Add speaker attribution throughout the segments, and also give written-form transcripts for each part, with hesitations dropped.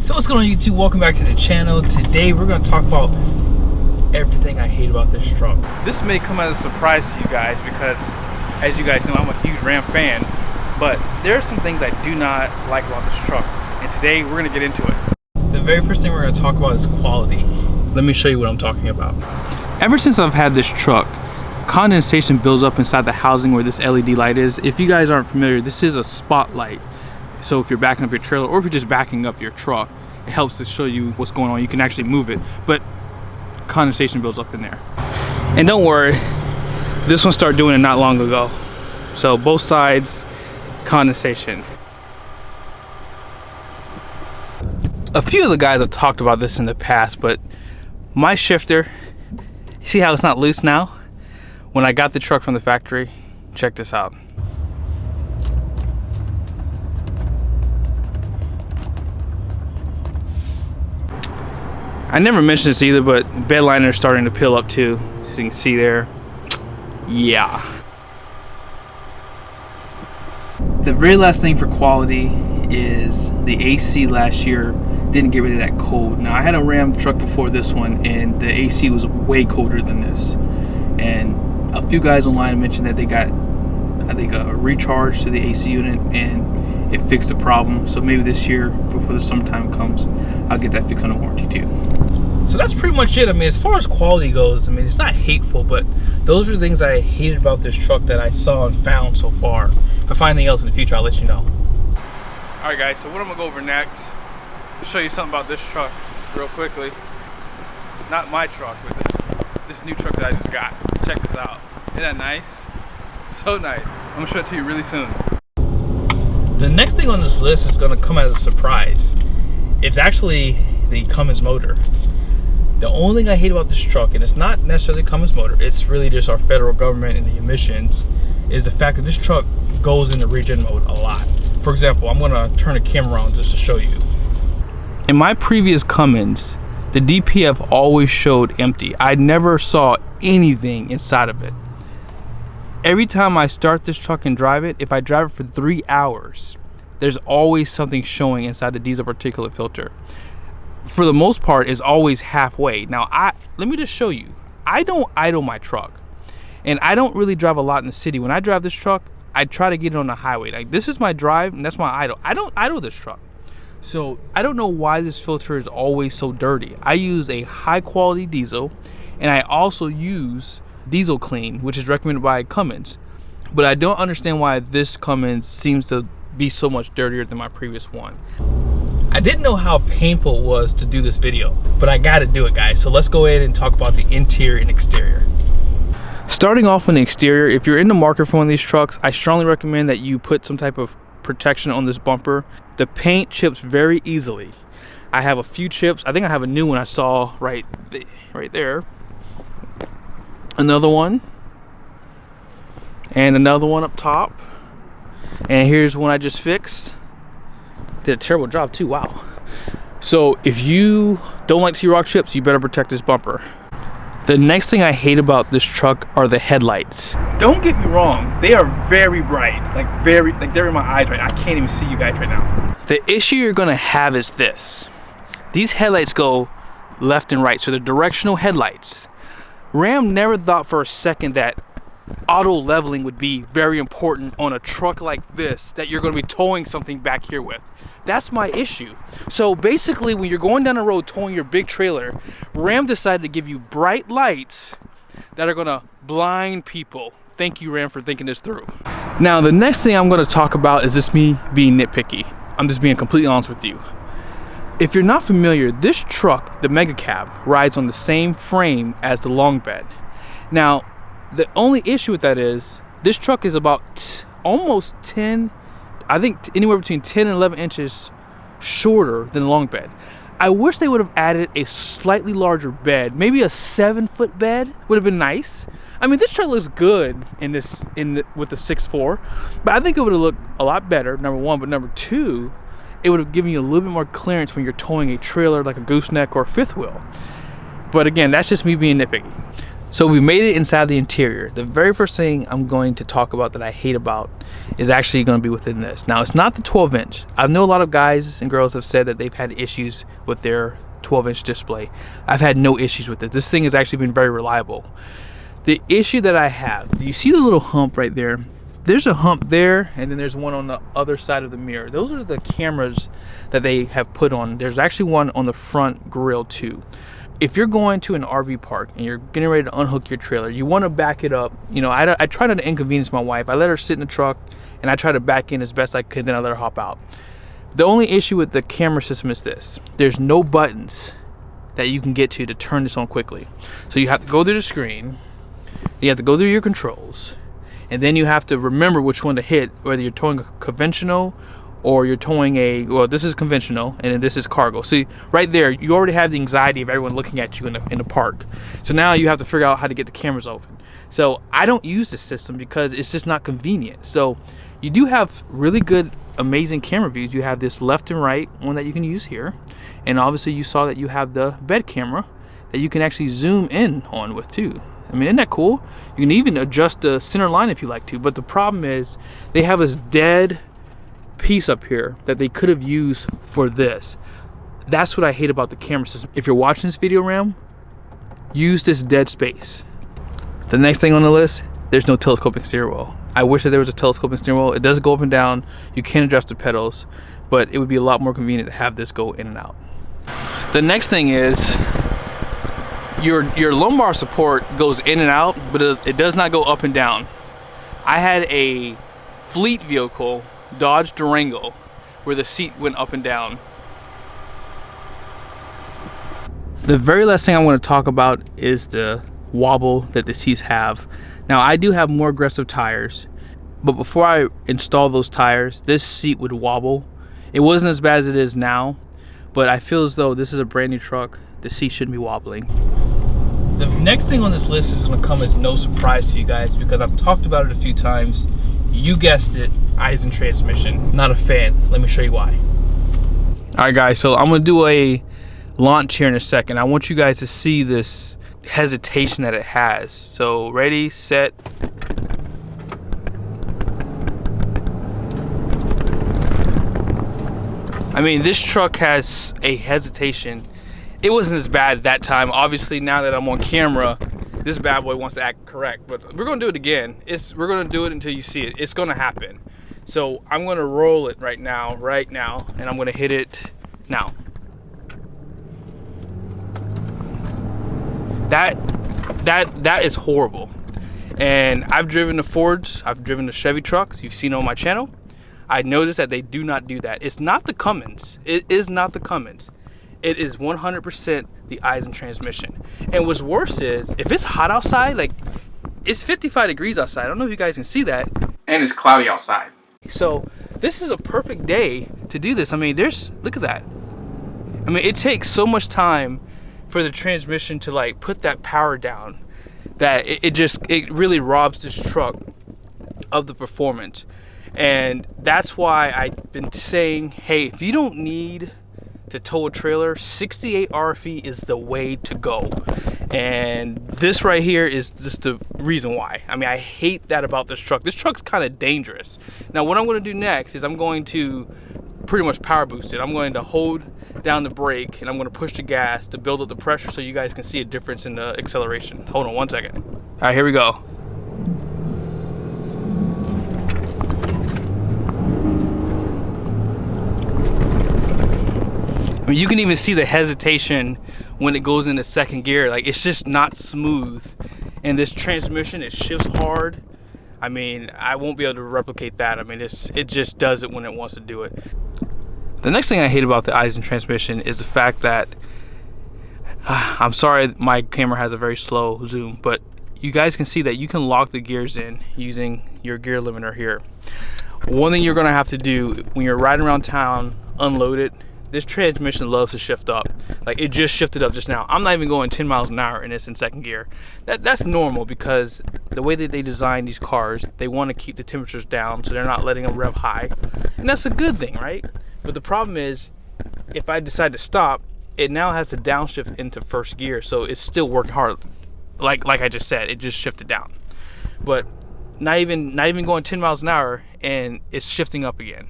Speaker 1: So what's going on YouTube? Welcome back to the channel. Today we're going to talk about everything I hate about this truck. This may come as a surprise to you guys because, as you guys know, I'm a huge Ram fan, but there are some things I do not like about this truck, and today we're going to get into it. The very first thing we're going to talk about is quality. Let me show you what I'm talking about. Ever since I've had this truck, condensation builds up inside the housing where this LED light is. If you guys aren't familiar, this is a spotlight. So if you're backing up your trailer or if you're just backing up your truck, it helps to show you what's going on. You can actually move it, but condensation builds up in there. And don't worry, this one started doing it not long ago. So both sides, condensation. A few of the guys have talked about this in the past, but my shifter, see how it's not loose now? When I got the truck from the factory, check this out. I never mentioned this either, but bed liner is starting to peel up too, as you can see there. Yeah. The very last thing for quality is the AC last year didn't get rid of that cold. Now I had a Ram truck before this one and the AC was way colder than this. And a few guys online mentioned that they got, I think, a recharge to the AC unit and it fixed the problem. So maybe this year, before the summertime comes, I'll get that fixed on a warranty too. So that's pretty much it. I mean, as far as quality goes, I mean, it's not hateful, but those are the things I hated about this truck that I saw and found so far. If I find anything else in the future, I'll let you know. All right, guys, so what I'm gonna go over next, I'll show you something about this truck real quickly. Not my truck, but this new truck that I just got. Check this out. Isn't that nice? So nice. I'm gonna show it to you really soon. The next thing on this list is gonna come as a surprise. It's actually the Cummins motor. The only thing I hate about this truck, and it's not necessarily the Cummins motor, it's really just our federal government and the emissions, is the fact that this truck goes into regen mode a lot. For example, I'm gonna turn the camera around just to show you. In my previous Cummins, the DPF always showed empty. I never saw anything inside of it. Every time I start this truck and drive it, if I drive it for 3 hours, there's always something showing inside the diesel particulate filter. For the most part, it's always halfway. Now, let me just show you. I don't idle my truck, and I don't really drive a lot in the city. When I drive this truck, I try to get it on the highway. Like, this is my drive, and that's my idle. I don't idle this truck. So I don't know why this filter is always so dirty. I use a high quality diesel, and I also use Diesel Clean, which is recommended by Cummins. But I don't understand why this Cummins seems to be so much dirtier than my previous one. I didn't know how painful it was to do this video, but I gotta do it, guys. So let's go ahead and talk about the interior and exterior. Starting off on the exterior, if you're in the market for one of these trucks, I strongly recommend that you put some type of protection on this bumper. The paint chips very easily. I have a few chips. I think I have a new one I saw right there. Another one. And another one up top. And here's one I just fixed. Did a terrible job too, wow. So if you don't like to see rock chips, you better protect this bumper. The next thing I hate about this truck are the headlights. Don't get me wrong, they are very bright, like they're in my eyes right now. I can't even see you guys right now. The issue you're gonna have is this. These headlights go left and right, so they're directional headlights. Ram never thought for a second that auto leveling would be very important on a truck like this that you're going to be towing something back here with. That's my issue. So basically, when you're going down the road towing your big trailer, Ram decided to give you bright lights that are going to blind people. Thank you, Ram, for thinking this through. Now, the next thing I'm going to talk about is just me being nitpicky. I'm just being completely honest with you. If you're not familiar, this truck, the MegaCab, rides on the same frame as the long bed. Now, the only issue with that is this truck is about almost 10, I think anywhere between 10 and 11 inches shorter than the long bed. I wish they would have added a slightly larger bed. Maybe a 7-foot bed would have been nice. I mean, this truck looks good with the 6'4", but I think it would have looked a lot better, number one. But number two, it would have given you a little bit more clearance when you're towing a trailer like a gooseneck or a fifth wheel. But again, that's just me being nitpicky. So we made it inside the interior. The very first thing I'm going to talk about that I hate about is actually going to be within this. Now, it's not the 12-inch. I know a lot of guys and girls have said that they've had issues with their 12-inch display. I've had no issues with it. This thing has actually been very reliable. The issue that I have, do you see the little hump right there? There's a hump there, and then there's one on the other side of the mirror. Those are the cameras that they have put on. There's actually one on the front grille too. If you're going to an RV park and you're getting ready to unhook your trailer, you want to back it up. You know, I try not to inconvenience my wife. I let her sit in the truck and I try to back in as best I could, then I let her hop out. The only issue with the camera system is this: there's no buttons that you can get to turn this on quickly. So you have to go through the screen, you have to go through your controls, and then you have to remember which one to hit, whether you're towing a conventional or you're towing well, this is conventional and then this is cargo. See, right there, you already have the anxiety of everyone looking at you in the park. So now you have to figure out how to get the cameras open. So I don't use this system because it's just not convenient. So you do have really good, amazing camera views. You have this left and right one that you can use here. And obviously you saw that you have the bed camera that you can actually zoom in on with too. I mean, isn't that cool? You can even adjust the center line if you like to, but the problem is they have this dead piece up here that they could have used for this. That's what I hate about the camera system. If you're watching this video, Ram, use this dead space. The next thing on the list, there's no telescoping steering wheel. I wish that there was a telescoping steering wheel. It does go up and down. You can adjust the pedals, but it would be a lot more convenient to have this go in and out. The next thing is your lumbar support goes in and out, but it does not go up and down. I had a fleet vehicle, Dodge Durango, where the seat went up and down. The very last thing I want to talk about is the wobble that the seats have. Now, I do have more aggressive tires, but before I installed those tires, this seat would wobble. It wasn't as bad as it is now, but I feel as though this is a brand new truck. The seat shouldn't be wobbling. The next thing on this list is going to come as no surprise to you guys because I've talked about it a few times. You guessed it, Eisen transmission. Not a fan. Let me show you why. Alright guys, so I'm going to do a launch here in a second. I want you guys to see this hesitation that it has. So ready, set. I mean, this truck has a hesitation. It wasn't as bad at that time. Obviously, now that I'm on camera, this bad boy wants to act correct, but we're gonna do it again. We're gonna do it until you see it. It's gonna happen. So I'm gonna roll it right now, and I'm gonna hit it now. That is horrible. And I've driven the Fords, I've driven the Chevy trucks. You've seen on my channel. I noticed that they do not do that. It's not the Cummins. It is not the Cummins. It is 100% the Eisen transmission. And what's worse is, if it's hot outside, like it's 55 degrees outside. I don't know if you guys can see that. And it's cloudy outside. So this is a perfect day to do this. I mean, look at that. I mean, it takes so much time for the transmission to like put that power down that it really robs this truck of the performance. And that's why I've been saying, hey, if you don't need to tow a trailer, 68 RFE is the way to go. And this right here is just the reason why. I mean, I hate that about this truck. This truck's kind of dangerous. Now, what I'm going to do next is I'm going to pretty much power boost it. I'm going to hold down the brake and I'm going to push the gas to build up the pressure so you guys can see a difference in the acceleration. Hold on one second. All right, here we go. I mean, you can even see the hesitation when it goes into second gear. Like, it's just not smooth. And this transmission, it shifts hard. I mean, I won't be able to replicate that. I mean, it just does it when it wants to do it. The next thing I hate about the Eisen transmission is the fact that, I'm sorry my camera has a very slow zoom, but you guys can see that you can lock the gears in using your gear limiter here. One thing you're gonna have to do when you're riding around town, unload it. This transmission loves to shift up. Like, it just shifted up just now. I'm not even going 10 miles an hour and it's in second gear. That's normal because the way that they design these cars, they want to keep the temperatures down so they're not letting them rev high. And that's a good thing, right? But the problem is, if I decide to stop, it now has to downshift into first gear, so it's still working hard. like I just said, it just shifted down. But not even going 10 miles an hour and it's shifting up again.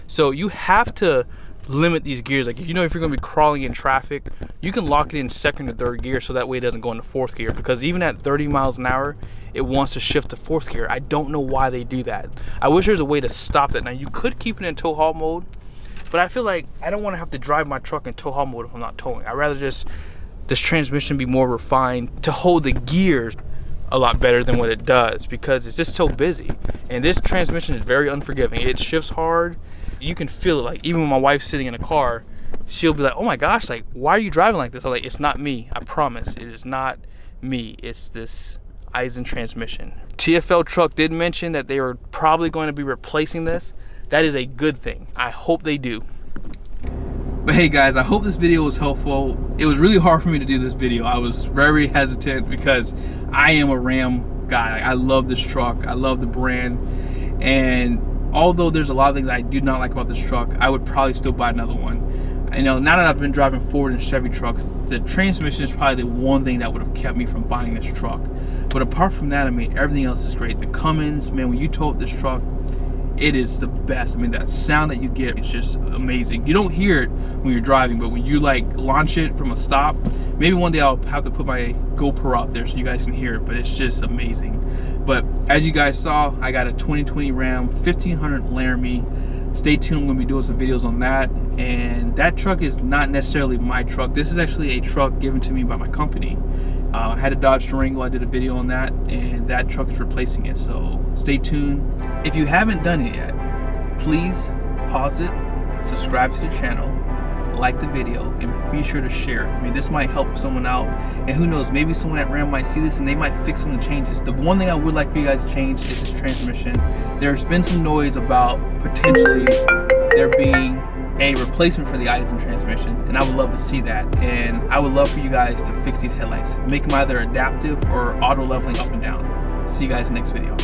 Speaker 1: So you have to limit these gears. Like, if you're going to be crawling in traffic, you can lock it in second or third gear so that way it doesn't go into fourth gear, because even at 30 miles an hour it wants to shift to fourth gear. I don't know why they do that. I wish there was a way to stop that. Now, you could keep it in tow haul mode, but I feel like I don't want to have to drive my truck in tow haul mode if I'm not towing. I'd rather just this transmission be more refined to hold the gears a lot better than what it does, because it's just so busy. And this transmission is very unforgiving. It shifts hard. You can feel it. Like, even when my wife's sitting in a car, she'll be like, oh my gosh, like, why are you driving like this? I'm like, it's not me. I promise. It is not me. It's this Eisen transmission. TFL truck did mention that they were probably going to be replacing this. That is a good thing. I hope they do. But hey guys, I hope this video was helpful. It was really hard for me to do this video. I was very hesitant because I am a Ram guy. I love this truck. I love the brand. And although there's a lot of things I do not like about this truck, I would probably still buy another one. You know, now that I've been driving Ford and Chevy trucks, the transmission is probably the one thing that would have kept me from buying this truck. But apart from that, I mean, everything else is great. The Cummins, man, when you tow up this truck, it is the best. I mean, that sound that you get is just amazing. You don't hear it when you're driving, but when you like launch it from a stop, maybe one day I'll have to put my GoPro out there so you guys can hear it, but it's just amazing. But as you guys saw, I got a 2020 Ram 1500 Laramie. Stay tuned, I'm going to be doing some videos on that. And that truck is not necessarily my truck. This is actually a truck given to me by my company. I had a Dodge Durango, I did a video on that, and that truck is replacing it. So stay tuned. If you haven't done it yet, please pause it, subscribe to the channel, like the video, and be sure to share it. I mean, this might help someone out, and who knows, maybe someone at Ram might see this and they might fix some of the changes. The one thing I would like for you guys to change is this transmission. There's been some noise about potentially there being a replacement for the Eisen transmission, and I would love to see that. And I would love for you guys to fix these headlights, make them either adaptive or auto leveling up and down. See you guys next video.